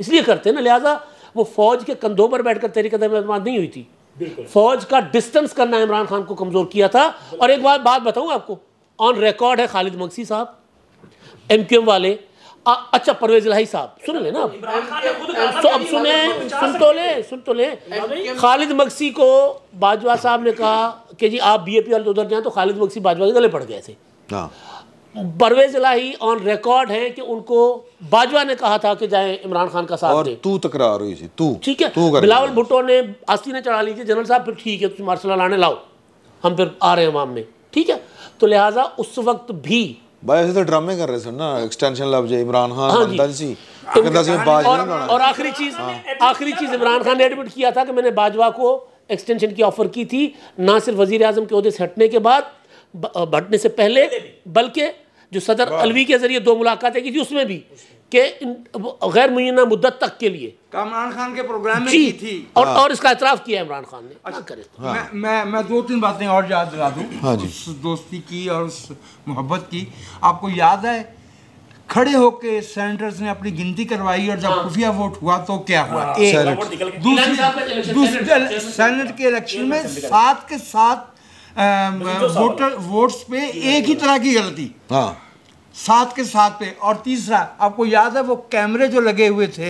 इसलिए करते ना। लिहाजा वो फ़ौज के कंधों पर बैठकर तहरीक अदम एतमाद नहीं हुई थी, फ़ौज का डिस्टेंस करना इमरान खान को कमज़ोर किया था। और एक बात बताऊँ आपको, ऑन रिकॉर्ड है, खालिद मगसी साहब MQM वाले, अच्छा परवेज इलाही साहब, सुन ले ना, तो अब सुन तो ले। खालिद मगसी को बाजवा साहब ने कहा कि जी आप BAP वाले उधर जाएं, तो खालिद मगसी बाजवा के गले पड़ गए थे। परवेज इलाही ऑन रिकॉर्ड है कि उनको बाजवा ने कहा था कि जाएं इमरान खान का साथ दें, तू तकरार हुई थी, तू ठीक है। बिलावल भुट्टो ने आस्ती ने चढ़ा ली थी, जनरल साहब फिर ठीक है तुम मार्शल लाने लाओ, हम फिर आ रहे हैं अवाम में, ठीक है। तो लिहाजा उस वक्त भी भाई ऐसे तो ड्रामे कर रहे थे ना, एक्सटेंशन लब जे इमरान खान और आखिरी चीज़ इमरान खान ने एडमिट किया था कि मैंने बाजवा को एक्सटेंशन की ऑफर की थी, ना सिर्फ वजीर आजम के ओहदे से हटने के बाद, हटने से पहले, बल्कि जो सदर अलवी के जरिए 2 मुलाकातें की थी उसमें भी, कि गैर मुय्यना मुद्दत तक के लिए इमरान खान के प्रोग्राम में की थी, और इसका एतराफ़ किया इमरान खान ने। अच्छा करे मैं 2-3 बातें और याद दिला दूं उस दोस्ती की और उस मोहब्बत की। आपको याद है खड़े होके सेनेटर्स ने अपनी गिनती करवाई, और जब खुफिया वोट हुआ तो क्या हुआ, दूसरी सेनेट के इलेक्शन में 7 के 7 वोट्स पे एक ही तरह की गलती, 7 के 7 पे। और तीसरा आपको याद है वो कैमरे जो लगे हुए थे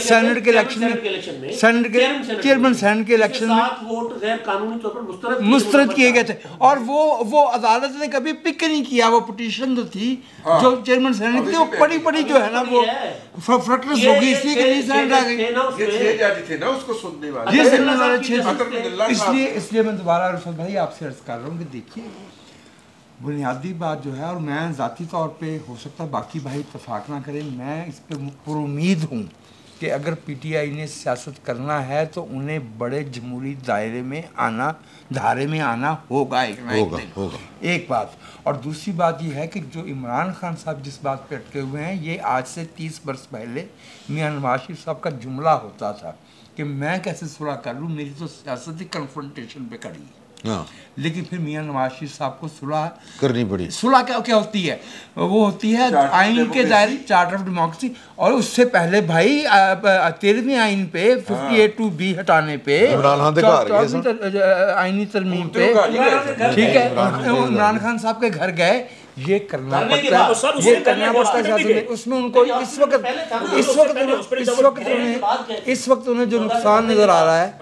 सेनेट के इलेक्शन में, सेनेट के चेयरमैन सेनेट के इलेक्शन में वोट गैर कानूनी तौर पर मुस्तरद किए गए थे, और वो अदालत ने कभी पिक नहीं किया। वो पिटीशन जो थी जो चेयरमैन सेनेट की, वो पड़ी जो है ना वो फ्रकनेस हो गई, इसलिए कि नहीं सेनेट आ गई, ये जज थे ना उसको सुनने वाले, ये सुनने वाले। इसलिए मैं दोबारा रुफत भाई आपसे अर्ज कर रहा हूँ कि देखिए बुनियादी बात जो है, और मैं ज़ाती तौर पे हो सकता है बाकी भाई इत्तेफाक ना करें, मैं इस पर पुरुमीद हूँ कि अगर PTI ने सियासत करना है तो उन्हें बड़े जमहूरी धारे में आना होगा एक बात। और दूसरी बात ये है कि जो इमरान खान साहब जिस बात पे अटके हुए हैं, ये आज से 30 वर्ष पहले मियां नवाज शरीफ साहब का जुमला होता था कि मैं कैसे सुलह कर लूँ, मेरी तो सियासती कन्फ्रंटेशन पे खड़ी है। लेकिन फिर मियां नवाज शरीफ साहब को सुलह करनी पड़ी। सुलह क्या होती है? वो होती है आइन के दायरे, चार्टर ऑफ डेमोक्रेसी, और उससे पहले भाई 13वीं आइन पे 58(2)B हटाने पे, आइनी तरमीम पे, ठीक है, इमरान खान साहब के घर गए, ये करना पड़ता है। उसमें उनको इस वक्त उन्हें जो नुकसान नजर आ रहा है,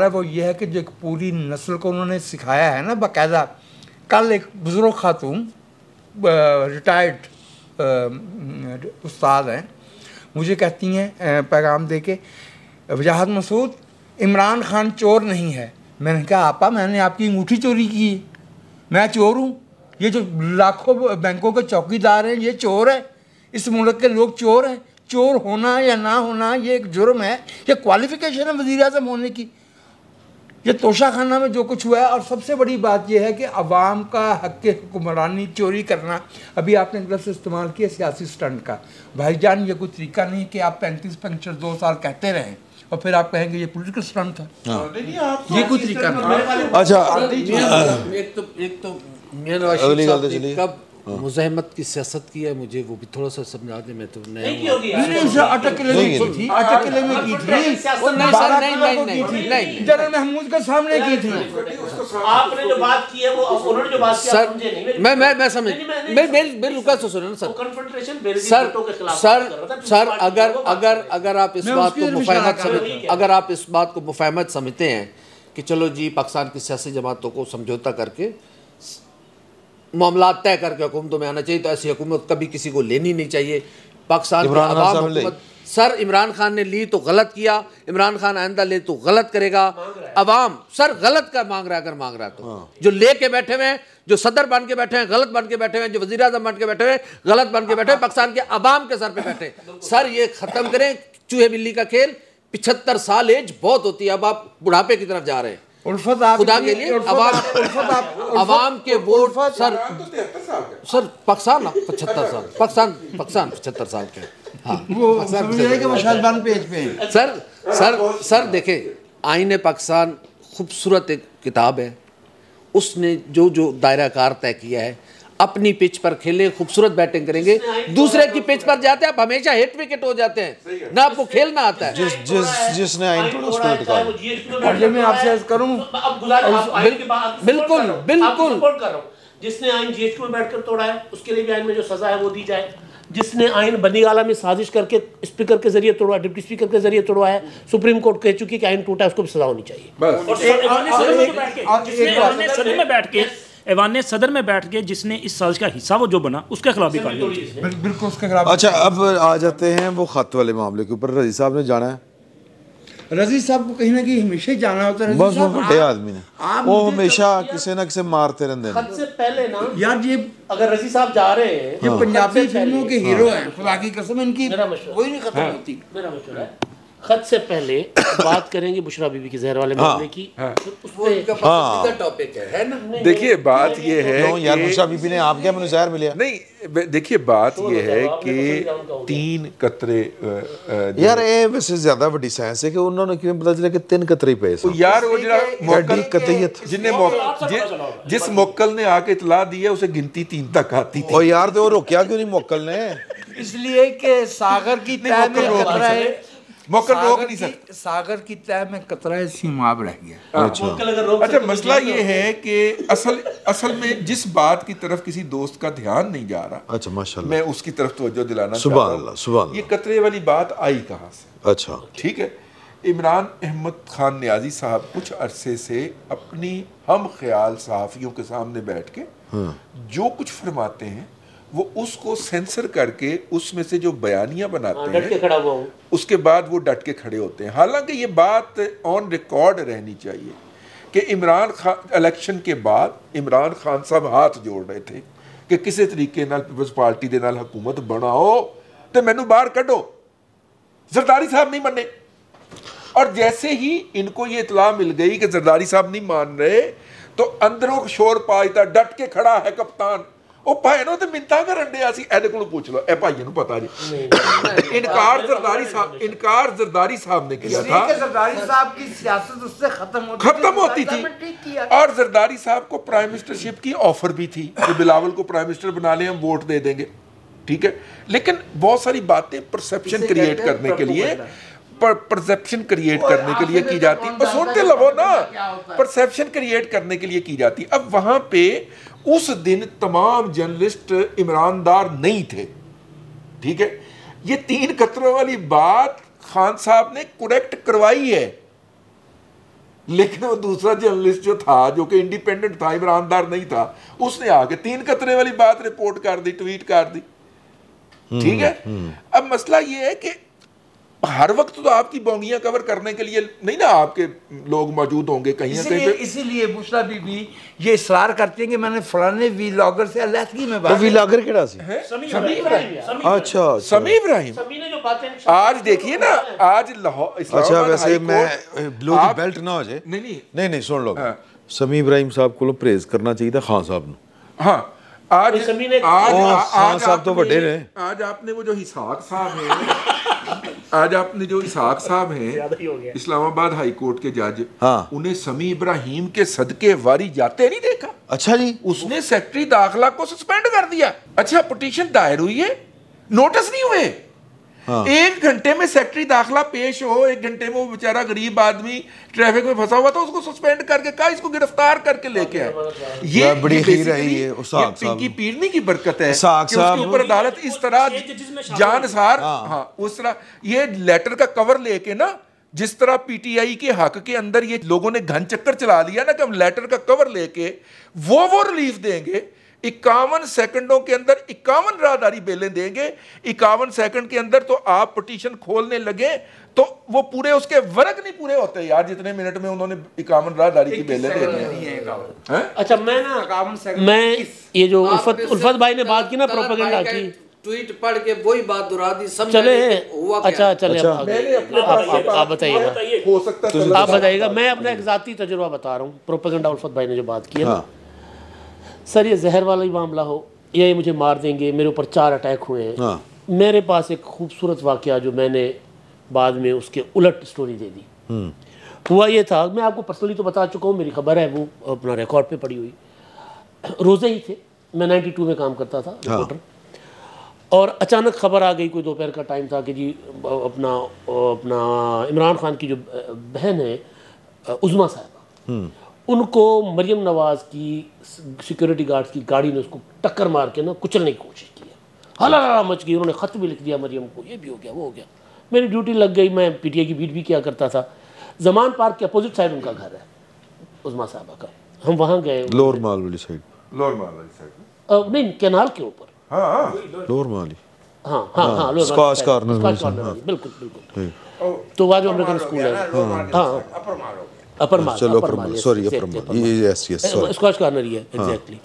वो ये है कि जो एक पूरी नस्ल को उन्होंने सिखाया है ना बाकायदा। कल एक बुजुर्ग खातून रिटायर्ड उस्ताद हैं, मुझे कहती हैं पैगाम दे के, वजाहत मसूद इमरान खान चोर नहीं है। मैंने कहा आपा मैंने आपकी अंगूठी चोरी की है, मैं चोर हूँ? ये जो लाखों बैंकों के चौकीदार हैं ये चोर है? इस मुल्क के लोग चोर हैं? चोर होना या ना होना ये एक जुर्म है, ये क्वालिफिकेशन है वज़ीर आज़म होने की। ये तोशाखाना में जो कुछ हुआ है, और सबसे बड़ी बात यह है कि अवाम का हक हुक्मरानी चोरी करना, अभी आपने एक लफ्ज़ इस्तेमाल किया सियासी स्टंट का। भाईजान ये कोई तरीका नहीं कि आप 35 पंक्चर 2 साल कहते रहें और फिर आप कहेंगे ये पॉलिटिकल स्टंट था। ये कोई तरीका नहीं। अच्छा, एक तो मियां नवाज शरीफ साहब ने कब मुज़ाहमत की सियासत की है, मुझे वो भी थोड़ा सा समझा दें। मैं तो नहीं अटकले में की थी, अटकले में की थी, नहीं जनरल महमूद के सामने की थी। आपने जो बात की है वो उन्होंने जो बात की सर, मैं समझ मैं रुका तो सुनो ना सर। सर अगर आप इस बात को मुफाहमत समझते हैं कि चलो जी पाकिस्तान की सियासी जमातों को समझौता करके मामला तय करके हुकूमतों में आना चाहिए, तो ऐसी हुकूमत कभी किसी को लेनी नहीं चाहिए। पाकिस्तान की आवाम हुकूमत, सर इमरान खान ने ली तो गलत किया, इमरान खान आइंदा ले तो गलत करेगा। अवाम सर गलत का मांग रहा है, अगर मांग रहा है तो जो लेके बैठे हुए हैं, जो सदर बन के बैठे हैं गलत बन के बैठे हैं, जो वजीर आज़म बन के बैठे हुए गलत बन के बैठे हैं, पाकिस्तान के अवाम के सर पे बैठे। सर ये खत्म करें चूहे बिल्ली का खेल। 75 साल एज बहुत होती है, अब आप बुढ़ापे की तरफ जा रहे हैं। उल्फत आप खुदा के लिए अवाम के वोट सर पाकिस्तान 75 साल पाकिस्तान 75 साल के, हाँ सर देखें आईने पाकिस्तान खूबसूरत एक किताब है, उसने जो दायरा कार तय किया है, अपनी पिच पर खेले, खूबसूरत बैटिंग करेंगे, दूसरे की पिच पर जाते हैं आप हमेशा हिट विकेट हो जाते हैं ना, आपको खेलना आता है। जिसने आइन तोड़ा उसको निकालो। और जब मैं आपसे अर्ज करूं, बिल्कुल जिसने आइन जीएचक्यू में बैठकर तोड़ा है उसके लिए भी आइन में जो सजा है वो दी जाए। जिसने आइन बनीगाला में साजिश करके स्पीकर के जरिए तोड़वा, डिप्टी स्पीकर के जरिए तोड़वा है, सुप्रीम कोर्ट कह चुकी कि आइन टूटा है, उसको भी सजा होनी चाहिए। ऐवान सदर में बैठ के जिसने इस साजिश का हिस्सा वो जो बना उसके खिलाफ भी कार्रवाई बिल्कुल उसके खिलाफ। अच्छा, अब आ जाते हैं वो खत वाले मामले के ऊपर। रजी साहब ने जाना है, रजी साहब को कहीं ना कहीं हमेशा ही जाना होता है। बस वो बड़े आदमी ने, वो हमेशा किसी न किसी मारते रहते हैं। खत से पहले ना यार ये अगर रजी साहब जा रहे हैं, ये पंजाबी फिल्मों के हीरो हैं, खुदा की कसम इनकी वही नहीं खत्म होती। मेरा मशवरा है खत से पहले बात करेंगे बुशरा बीबी की जहर वाले मामले की। टॉपिक है ना। देखिए बात ये है यार बुशरा बीबी ने आप क्या मुझे जहर मिले नहीं, देखिए बात ये है कि 3 कतरे यार ये वैसे ज्यादा बड़ी साइंस है कि उन्होंने क्यों पता चला कि 3 कतरे पे यार वो जरा मोकल कतईयत जिस मोकल ने आके इतला दी है उसे गिनती 3 तक आती थी। और यार तो रोकिया क्यों नहीं मोकल ने? इसलिए कि सागर की तय में कतरा है, मोकल रोक नहीं सकता। सागर की तय में कतरा सीमाब रह गया। अच्छा मसला ये है कि असल में जिस बात की तरफ किसी दोस्त का ध्यान नहीं जा रहा, अच्छा माशाल्लाह, मैं उसकी तरफ तवज्जो दिलाना सुभान अल्लाह, सुभान अल्लाह। ये कतरे वाली बात आई कहाँ से? अच्छा ठीक है, इमरान अहमद खान नियाजी साहब कुछ अरसे से अपनी हम ख्याल सहाफ़ियों के सामने बैठ के जो कुछ फरमाते हैं वो उसको सेंसर करके उसमें से जो बयानियां बनाते हैं उसके बाद वो डट के खड़े होते हैं। हालांकि ये बात ऑन रिकॉर्ड रहनी चाहिए कि इमरान खान इलेक्शन के बाद इमरान खान साहब हाथ जोड़ रहे थे कि किसी तरीके नाल पीपल्स पार्टी दे नाल हुकूमत बनाओ तो मैनू बाहर कढ़ो। जरदारी साहब नहीं मने, और जैसे ही इनको ये इतला मिल गई कि जरदारी साहब नहीं मान रहे तो अंदरों शोर पा दिता, डट के खड़ा है कप्तान। ਉਹ ਭਾਈ ਨੂੰ ਤੇ ਮਿੰਤਾ ਕਰਨ ਡਿਆ ਸੀ, ਇਹਦੇ ਕੋਲੋਂ ਪੁੱਛ ਲਓ, ਇਹ ਭਾਈ ਨੂੰ ਪਤਾ ਜੀ। इनकार जरदारी साहब ने किया था, जरदारी साहब की सियासत उससे खत्म होती थी। और जरदारी साहब को प्राइम मिनिस्टरशिप की ऑफर भी थी कि बिलावल को प्राइम मिनिस्टर बना ले, हम वोट दे देंगे, ठीक है। लेकिन बहुत सारी बातें परसेप्शन क्रिएट करने के लिए की जाती, सुनते लवो ना, परसेप्शन क्रिएट करने के लिए की जाती। अब वहां पे उस दिन तमाम जर्नलिस्ट ईमानदार नहीं थे, ठीक है। ये 3 कतरों वाली बात खान साहब ने करेक्ट करवाई है, लेकिन वो दूसरा जर्नलिस्ट जो था, जो कि इंडिपेंडेंट था, ईमानदार नहीं था, उसने आके 3 कतरे वाली बात रिपोर्ट कर दी, ट्वीट कर दी, ठीक है। अब मसला ये है कि हर वक्त तो आपकी बोंगियां कवर करने के लिए नहीं ना आपके लोग मौजूद होंगे कहीं ना कहीं पे। इसीलिए बुशरा बीबी ये इसरार करती है कि मैंने फलाने व्लॉगर से अलहदगी में बात व्लॉगर केड़ा सी? समी इब्राहिम। अच्छा समी इब्राहिम आज देखिए ना, आज लाहौर अच्छा वैसे मैं ब्लू दी बेल्ट ना हो जाए। नहीं सुन लो, समी इब्राहिम साहब को प्रेज करना चाहिए था खान साहब ने। हाँ आज खान साहब तो बड़े ने। आज आपने वो जो इसहाक साहब हैं आज आपने जो इसहाक साहब हैं इस्लामाबाद हाई कोर्ट के जज, हाँ। उन्हें समी इब्राहिम के सदके वारी जाते नहीं देखा। अच्छा जी। उसने सेक्रेटरी दाखिला को सस्पेंड कर दिया। अच्छा पिटीशन दायर हुई है, नोटिस नहीं हुए। हाँ। 1 घंटे में सेक्रेटरी दाखिला पेश हो, 1 घंटे में वो बेचारा गरीब आदमी ट्रैफिक में फंसा हुआ था, उसको सस्पेंड करके कहा इसको गिरफ्तार करके लेके आए। ये बड़ी खीर है, ये पिंकी पीरनी की बरकत है कि उसके ऊपर अदालत इस तरह जानसार, हाँ उस तरह ये लेटर का कवर लेके ना, जिस तरह पीटीआई के हक के अंदर ये लोगों ने घन चक्कर चला लिया ना कि हम लेटर का कवर लेके वो रिलीफ देंगे, 51 सेकंडों के अंदर 51 राहदारी बेलें देंगे, 51 सेकंड के अंदर तो आप पिटीशन खोलने लगे तो वो पूरे उसके वर्ग नहीं पूरे होते यार, जितने मिनट में उन्होंने 51 राहदारी की बेलें दे दी हैं। अच्छा मैं ये जो उल्फत भाई ने बात की ना प्रोपेगेंडा की, ट्वीट पढ़ के वही बात दोहरा दी सब चले। अच्छा चले आप बताइएगा, हो सकता है आप बताइएगा। मैं अपना एक ज़ाती तजुर्बा बता रहा हूँ। प्रोपेगेंडा उल्फत भाई ने जो बात की है ना, सर ये जहर वाला ही मामला हो या ये मुझे मार देंगे, मेरे ऊपर 4 अटैक हुए हैं। हाँ। मेरे पास एक खूबसूरत वाक़या जो मैंने बाद में उसके उलट स्टोरी दे दी। हुआ ये था, मैं आपको पर्सनली तो बता चुका हूँ, मेरी खबर है वो अपना रिकॉर्ड पे पड़ी हुई। रोज़े ही थे, मैं 92 में काम करता था रिपोर्टर। और अचानक खबर आ गई, कोई दोपहर का टाइम था कि जी अपना इमरान खान की जो बहन है उज़मा साहिबा, उनको मरियम नवाज़ की सिक्योरिटी गार्ड्स की गाड़ी ने उसको टक्कर मार के ना कुचलने की कोशिश की है। हल्ला मच गई, उन्होंने ख़त भी लिख दिया मरियम को, ये भी हो गया वो हो गया। मेरी ड्यूटी लग गई, मैं पीटीआई की बीट भी किया करता था। जमान पार्क के अपोजिट साइड उनका घर है उज़मा साहबा का। हम वहाँ गए, लोअर माल वाली साइड, नहीं कैनाल के ऊपर, लोअर माल, हाँ हाँ हाँ स्क्वाश कॉर्नर, बिल्कुल बिल्कुल। तो वहाँ जो अमेरिकन स्कूल है, हाँ अपर माल, सॉरी अपर माल, यस स्क्वाश कॉर्नर ही है एग्जैक्टली।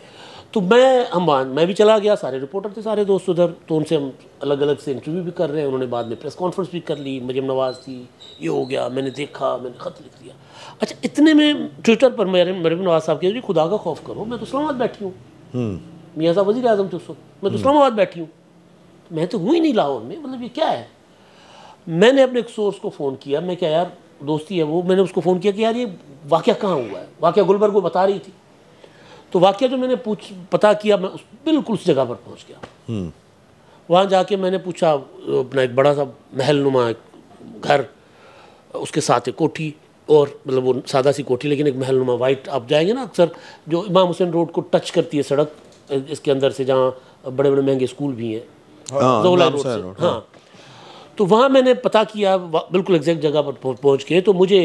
तो मैं भी चला गया, सारे रिपोर्टर थे, सारे दोस्त उधर, तो उनसे हम अलग अलग से इंटरव्यू भी कर रहे हैं। उन्होंने बाद में प्रेस कॉन्फ्रेंस भी कर ली, मरियम नवाज़ थी, ये हो गया, मैंने देखा, मैंने ख़त लिख दिया। अच्छा इतने में ट्विटर पर मरियम नवाज़ साहब कह, खुदा का खौफ करो, मैं तो इस्लामाबाद बैठी हूँ, मियाँ साहब वज़ीर आज़म थे उस वक्त, मैं तो इस्लामाबाद बैठी हूँ, मैं तो हूँ ही नहीं लाहौर में, मतलब ये क्या है। मैंने अपने एक सोर्स को फ़ोन किया, मैं क्या यार दोस्ती है वो, मैंने उसको फ़ोन किया कि यार ये वाक़या कहाँ हुआ है। वाक़या गुलबर्ग वो बता रही थी, तो वाक़या जो मैंने पता किया, मैं बिल्कुल उस जगह पर पहुँच गया। वहाँ जाके मैंने पूछा, अपना एक बड़ा सा महल नुमा घर, उसके साथ एक कोठी, और मतलब वो सादा सी कोठी लेकिन एक महल नुमा वाइट। आप जाएंगे ना अक्सर जो इमाम हुसैन रोड को टच करती है सड़क, इसके अंदर से जहाँ बड़े बड़े महंगे स्कूल भी हैं, ज़ोला रोड से, हाँ। तो वहाँ मैंने पता किया बिल्कुल एग्जैक्ट जगह पर पहुँच के। तो मुझे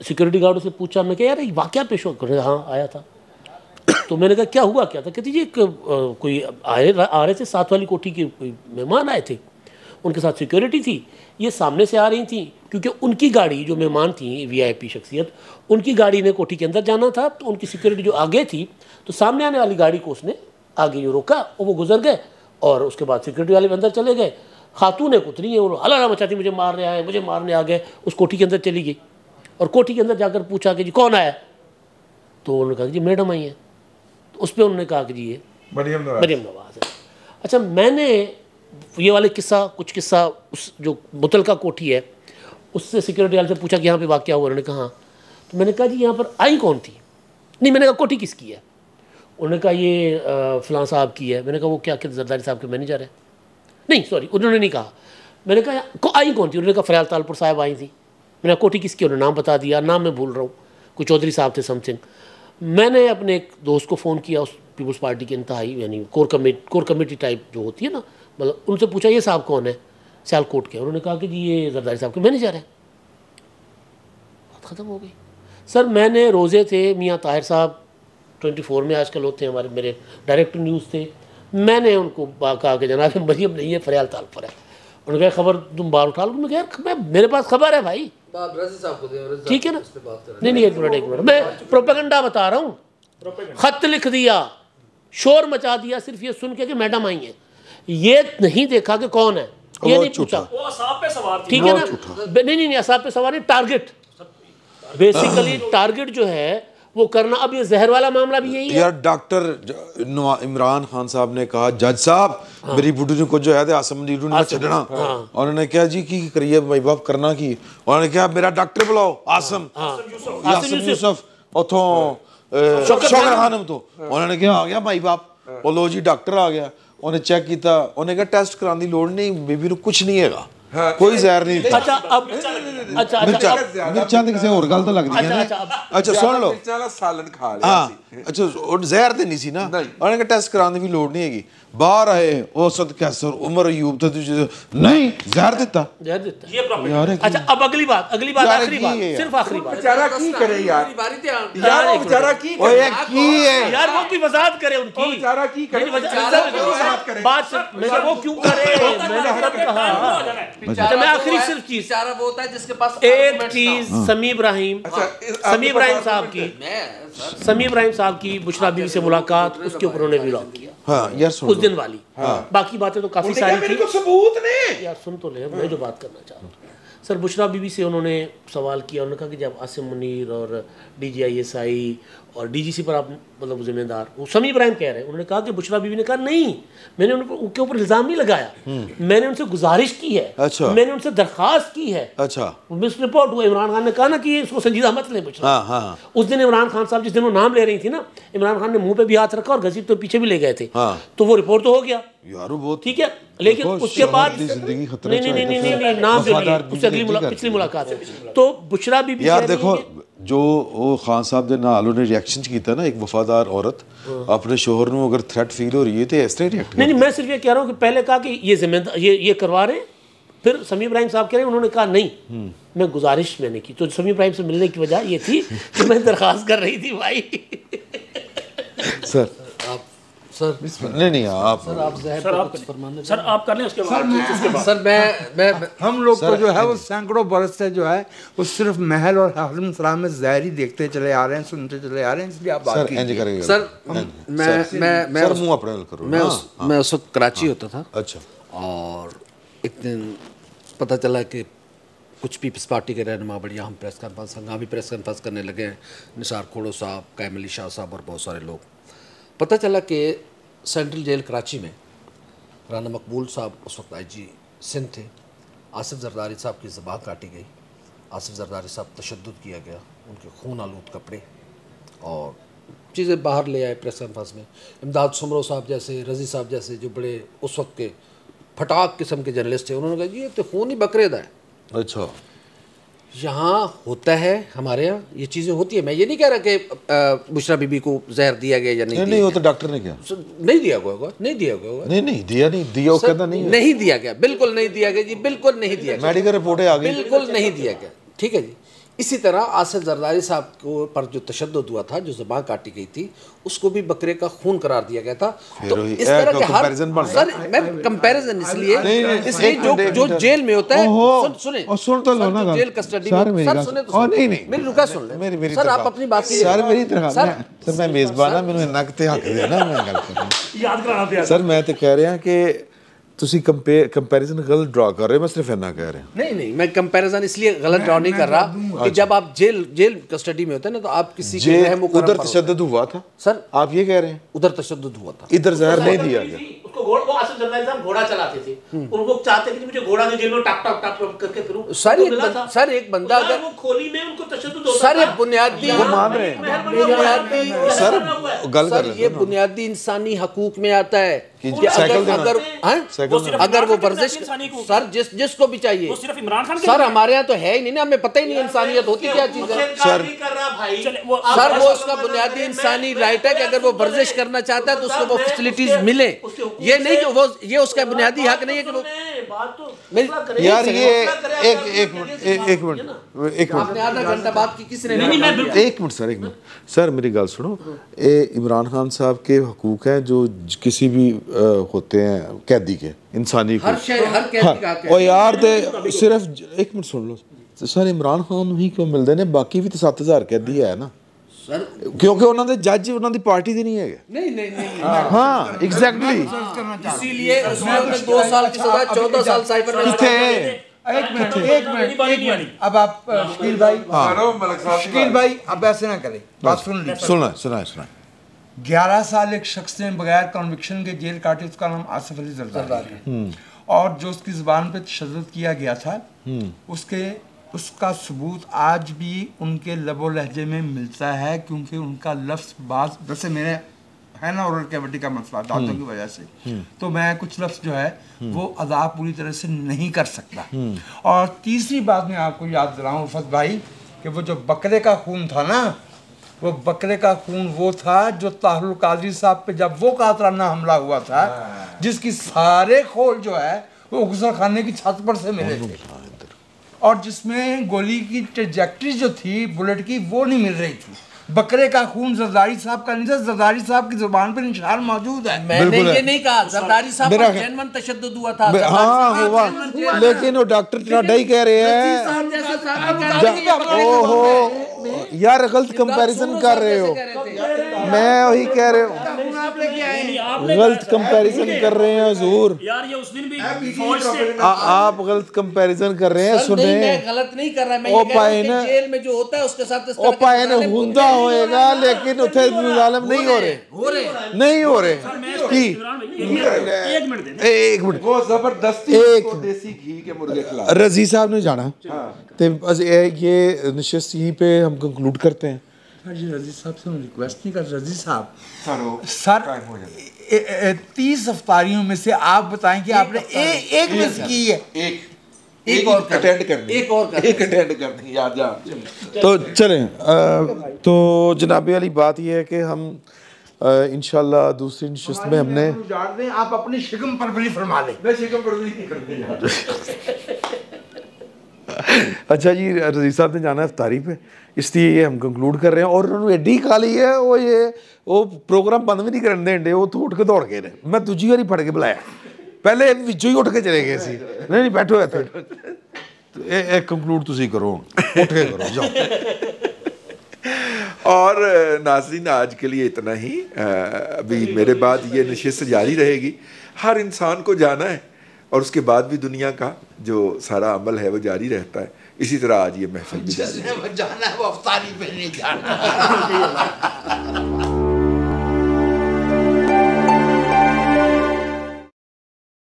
सिक्योरिटी गार्डों से पूछा, मैं क्या यार ये वाक़या पेश हो, हाँ आया था। तो मैंने कहा क्या हुआ क्या था, कहती जी कोई आ रहे थे, साथ वाली कोठी के कोई मेहमान आए थे, उनके साथ सिक्योरिटी थी, ये सामने से आ रही थी क्योंकि उनकी गाड़ी जो मेहमान थी वीआईपी शख्सियत, उनकी गाड़ी ने कोठी के अंदर जाना था, तो उनकी सिक्योरिटी जो आगे थी, तो सामने आने वाली गाड़ी को उसने आगे यूँ रोका और वो गुजर गए, और उसके बाद सिक्योरिटी वाले अंदर चले गए। खातून है उतरी है, वो हल्ला मचाती, मुझे मारने आए, मुझे मारने आ गए, उस कोठी के अंदर चली गई। और कोठी के अंदर जाकर पूछा कि जी कौन आया, तो उन्होंने कहा कि जी मैडम आई है। तो उस पर उन्होंने कहा कि जी ये मरियम नवाज़ है। अच्छा मैंने ये वाले कुछ किस्सा उस जो मुतलका कोठी है उससे सिक्योरिटी वाले से पूछा कि यहाँ पे वाक़या हुआ, उन्होंने कहा हाँ। तो मैंने कहा जी यहाँ पर आई कौन थी, नहीं मैंने कहा कोठी किसकी है, उन्होंने कहा ये फ़लाँ साहब की है। मैंने कहा वो क्या जरदारी साहब के मैनेजर है, नहीं सॉरी उन्होंने नहीं कहा। मैंने कहा आई कौन थी, उन्होंने कहा फ़रयाल तालपुर साहब आई थी। मैंने कोठी किसकी, उन्होंने नाम बता दिया, नाम मैं भूल रहा हूँ, कोई चौधरी साहब थे समथिंग। मैंने अपने एक दोस्त को फ़ोन किया, उस पीपल्स पार्टी के इंतहाई यानी कोर कमेटी टाइप जो होती है ना, मतलब उनसे पूछा ये साहब कौन है, सियालकोट के। उन्होंने कहा कि जी ये जरदारी साहब के मैनेजर हैं। बात ख़त्म हो गई। सर मैंने रोज़े थे, मियाँ ताहिर साहब 24 में आजकल होते हैं हमारे, मेरे डायरेक्टर न्यूज़ थे, मैंने उनको कहा कि जनाब मरियम नहीं है, फ़रयाल तालपुर है। उन्होंने कहा खबर तुम बाहर उठा लो। मैं कहा यार मैं मेरे पास खबर है भाई, रजी साहब को दें, ठीक है ना। नहीं एक मिनट मैं प्रोपेगेंडा बता रहा हूँ। खत लिख दिया, शोर मचा दिया सिर्फ ये सुन के कि मैडम आई है, ये नहीं देखा कि कौन है, ये नहीं पूछा, ठीक है ना। नहीं असाब पे सवार नहीं, टारगेट बेसिकली टारगेट जो है वो करना। अब ये जहर वाला मामला भी यही है यार। डॉक्टर इमरान खान साहब ने कहा जज साहब मेरी बुढ़ी को जो है आसम लीडू ने छड़ना, उन्होंने कहा जी की करिए भाई बाप करना की, उन्होंने कहा मेरा डॉक्टर बुलाओ आसम यूसुफ उथों शौकत खानम तो, उन्होंने कहा आ गया भाई बाप, वो लो जी डॉक्टर आ गया, उन्हें चेक किया, उन्हें कहा टेस्ट कराने की लोड़ नहीं, बेबी को कुछ नहीं है, कोई जहर नहीं था। अच्छा अब अच्छा मिर्चा तो किसी और गल तो लगदी है ना। अच्छा सुन लो, सालन खा लिया हाँ अच्छा और जहर तो नहीं सी ना, उन्होंने कहा टेस्ट कराने की लोड़ नहीं हैगी। बाहर आए औसत कैसर उमर अयूब था, नहीं जहर देता यार। अच्छा अब अगली बात आखिरी बात सिर्फ आखिरी बात, बेचारा की करे यार, यार वो बेचारा की है यार, वो की वजाहत करे उनकी, बेचारा की करे, बात मैंने वो क्यों करे, मैंने सब कहा। अच्छा मैं आखिरी सिर्फ चीज, वो होता है जिसके पास एक चीज, समी इब्राहिम साहब की बुशरा बीवी से मुलाकात, उसके ऊपर उन्होंने व्लॉग किया। हाँ यार सुन उस दिन वाली, बाकी बातें तो काफी सारी थी, सबूत ने यार सुन तो ले, मैं जो बात करना चाह रहा हूँ सर, बुशरा बीबी से उन्होंने सवाल किया, उन्होंने कहा कि जब आसिम मुनीर और DGISI और DGC पर आप मतलब जिम्मेदार, वो समी इब्राहिम कह रहे हैं, उन्होंने कहा कि बुशरा बीबी ने कहा नहीं मैंने उनके ऊपर इल्ज़ाम नहीं लगाया, मैंने उनसे गुजारिश की है, अच्छा मैंने उनसे दरख्वास्त की है। अच्छा मिस रिपोर्ट हुआ, इमरान खान ने कहा ना कि इसको संजीदा मत लें बुशरा। उस दिन इमरान खान साहब जिस दिन वो नाम ले रही थी ना, इमरान खान ने मुंह पे भी हाथ रखा और घसीट तो पीछे भी ले गए थे, तो वो रिपोर्ट तो हो गया यार, वो ठीक है, लेकिन उसके बाद नहीं नाम उससे पिछली मुलाकात है। तो बुशरा बीबी यार देखो जो वो खान साहब के नाल उन्हें रिएक्शन किया ना, एक वफादार औरत अपने शोहर को अगर थ्रेट फील हो रही है तो इस तरह रिएक्ट नहीं मैं सिर्फ ये कह रहा हूँ कि पहले कहा कि ये जिम्मेदार ये करवा रहे हैं, फिर समी इब्राहिम साहब कह रहे हैं, उन्होंने कहा नहीं मैं गुजारिश मैंने की, तो समी इब्राहिम से मिलने की वजह ये थी कि मैं दरख्वास्त कर रही थी भाई। सर सर नहीं आप सर आप कर लें उसके बाद सर मैं हम लोग को जो है वो सैकड़ों बरस से जो है वो सिर्फ महल और हरम सलाम में ज़ाहिरी देखते चले आ रहे हैं, सुनते चले आ रहे हैं, इसलिए आप बात कीजिए। सर मैं उस वक्त कराची होता था। अच्छा। और एक दिन पता चला कि कुछ पीपल्स पार्टी के रहनुमा बढ़िया हम प्रेस कॉन्फ्रेंस भी प्रेस कॉन्फ्रेंस करने लगे, निसार खोड़ो साहब, कैम अली शाह साहब और बहुत सारे लोग। पता चला कि सेंट्रल जेल कराची में राना मकबूल साहब उस वक्त IG सिंध थे, आसिफ जरदारी साहब की ज़बान काटी गई, आसिफ जरदारी साहब तशद्दुद किया गया, उनके खून आलूद कपड़े और चीज़ें बाहर ले आए प्रेस कॉन्फ्रेंस में। इमदाद सुमरो साहब जैसे, रज़ी साहब जैसे जो बड़े उस वक्त के फटाक किस्म के जर्नलिस्ट थे, उन्होंने कहा जी ये तो खून ही बकरेदा है। अच्छा यहाँ होता है, हमारे यहाँ ये चीज़ें होती है। मैं ये नहीं कह रहा कि बुशरा बीबी को जहर दिया गया या नहीं, नहीं वो तो डॉक्टर ने क्या नहीं दिया होगा, नहीं दिया होगा, नहीं दिया कहता नहीं दिया गया, बिल्कुल नहीं दिया गया जी, बिल्कुल नहीं दिया गया, मेडिकल रिपोर्टें आ गई, बिल्कुल नहीं दिया गया, ठीक है जी। इसी तरह आसिफ जरदारी साहब को पर जो तशद्दुद हुआ था, जो ज़बान काटी गई थी, उसको भी बकरे का खून करार दिया गया था। तो इस तरह के हर सर मैं कंपैरिजन इसलिए जो जेल में होता है, सुन तो लो ना, जेल कस्टडी में सर सुने तो नहीं मेरी रुका सुन ले सर, आप अपनी बात सर मेरी तरह सर मैं मेजबान मैंने नक ते हक देना, मैं गल याद कराना सर मैं तो कह रहा कि ਤੁਸੀਂ कंपैरिजन गलत ड्रा कर रहे हो, मैं सिर्फ इतना कह रहा हूं। नहीं मैं कंपैरिजन इसलिए गलत ड्रा नहीं कर रहा कि जब आप जेल कस्टडी में होते हैं ना, तो आप किसी के रहम करम उधर तशद्दुद हुआ था सर, आप ये कह रहे हैं उधर तशद्दुद हुआ था, इधर जहर नहीं दिया गया। उसको वो आसिफ जरदारी साहब घोड़ा चलाते थे, उनको चाहते कि मुझे घोड़ा दे, जेल में टक टक टक करके फिरूं। सर एक बंदा अगर वो खोली में उनको तशद्दुद होता सर, ये बुनियादी वो मान रहे हैं सर, गल कर ये बुनियादी इंसानी हकूक में आता है कि अगर वो वर्जिश सर जिसको भी चाहिए, वो सिर्फ इमरान खान सर हमारे यहाँ तो है ही नहीं ना, हमें पता ही नहीं इंसानियत होती क्या चीज है सर। वो उसका बुनियादी इंसानी राइट है कि अगर वो वर्जिश करना चाहता है तो उसको वो फैसिलिटीज मिले, ये नहीं कि वो ये उसका बुनियादी हक नहीं है कि वो यार ये एक मिनट आपने आधा घंटा बात की, किसने नहीं मैं बिल्कुल एक मिनट सर मेरी गल सुनो। इमरान खान साहब के हकूक हैं जो किसी भी होते हैं कैदी के, इंसानी हर कैदी का और यार ते सिर्फ एक मिनट सुन लो सर, इमरान खान ही क्यों मिलते हैं, बाकी भी तो 7000 कैदी है ना सर, क्योंकि उन्होंने जज उन्होंने पार्टी दी नहीं है। नहीं हाँ एग्जैक्टली, इसीलिए उसमें 2 साल की सजा 14 साल साइबर में। एक मिनट अब आप शकील भाई अब ऐसे ना करें, बात सुना 11 साल एक शख्स ने बगैर कन्विक्शन के जेल काटी, उसका नाम आसिफ अली जरदारी है, और जो उसकी ज़ुबान पे तशद्दुद किया गया था उसका सबूत आज भी उनके लबो लहजे में मिलता है, क्योंकि उनका लफ्ज़ बात जैसे मेरे है ना ओरल कैविटी का मसला दांतों की वजह से, तो मैं कुछ लफ्ज़ जो है वो अदा पूरी तरह से नहीं कर सकता। और तीसरी बात मैं आपको याद दिलाऊं उल्फत भाई कि वो जो बकरे का खून था ना, वो बकरे का खून वो था जो ताहरुल कादरी साहब पे जब वो कातराना हमला हुआ था, जिसकी सारे खोल जो है वो गुसल खाने की छत पर से मिले थे, और जिसमें गोली की ट्रेजेक्ट्री जो थी बुलेट की वो नहीं मिल रही थी। बकरे का खून जरदारी साहब का नहीं था, जरदारी साहब की जुबान पर निशान मौजूद है। मैंने ये नहीं कहा जरदारी साहब पर जेन्युइन तशद्दुद हुआ था। हाँ हुआ, लेकिन वो डॉक्टर त्राडा ही कह रहे हैं। ओहो यार गलत कंपैरिजन कर रहे हो, मैं वही कह रहे हूँ, गलत कंपैरिजन कर रहे हैं हुजूर यार, ये उस दिन भी फौज से आप गलत कंपैरिजन कर रहे हैं। सुने मैं गलत नहीं कर रहा, मैं ये कह रहा हूं कि जेल में जो होता है उसके साथ इस तरह पाए हुंदा होएगा, लेकिन उथे मुजालिम नहीं हो रहे एक मिनट वो जबरदस्ती एक देसी घी के मुर्गे खिला। रजी साहब ने जाना तो बस ये नशिस्त यहीं पे हम कंक्लूड करते हैं। जी रजी साहब से हम रिक्वेस्ट नहीं कर, रजी साहब सर 30 अफ्तारियों में से आप बताएं कि आपने एक मिस की है, एक और अटेंड करनी याद जा। तो चलें तो जनाबे वाली बात यह है कि हम इंशाल्लाह दूसरी नशिस्त में हमने आप अपनी शिकम परवरी फरमा लें। मैं शिकम परवरी नहीं करनी। अच्छा जी, रज़ी साहब ने जाना है इफ्तारी पे, इसलिए ये हम कंक्लूड कर रहे हैं। और उन्होंने एडी खाली है वो प्रोग्राम बंद भी नहीं करन देंगे, वो तो उठ के दौड़ गए ने, मैं दूजी बारी फड़ के बुलाया, पहले विचों ही उठ के चले गए सी। नहीं बैठो इत्थे, एक कंक्लूड तुसी करो, उठ के करो जाओ। और नाज़रीन आज के लिए इतना ही। अभी मेरे बाद ये नशिस्त जारी रहेगी, हर इंसान को जाना है और उसके बाद भी दुनिया का जो सारा अमल है वो जारी रहता है। इसी तरह आज ये महफिल भी जारी है। जाना है वो अफ्तारी पे नहीं जाना।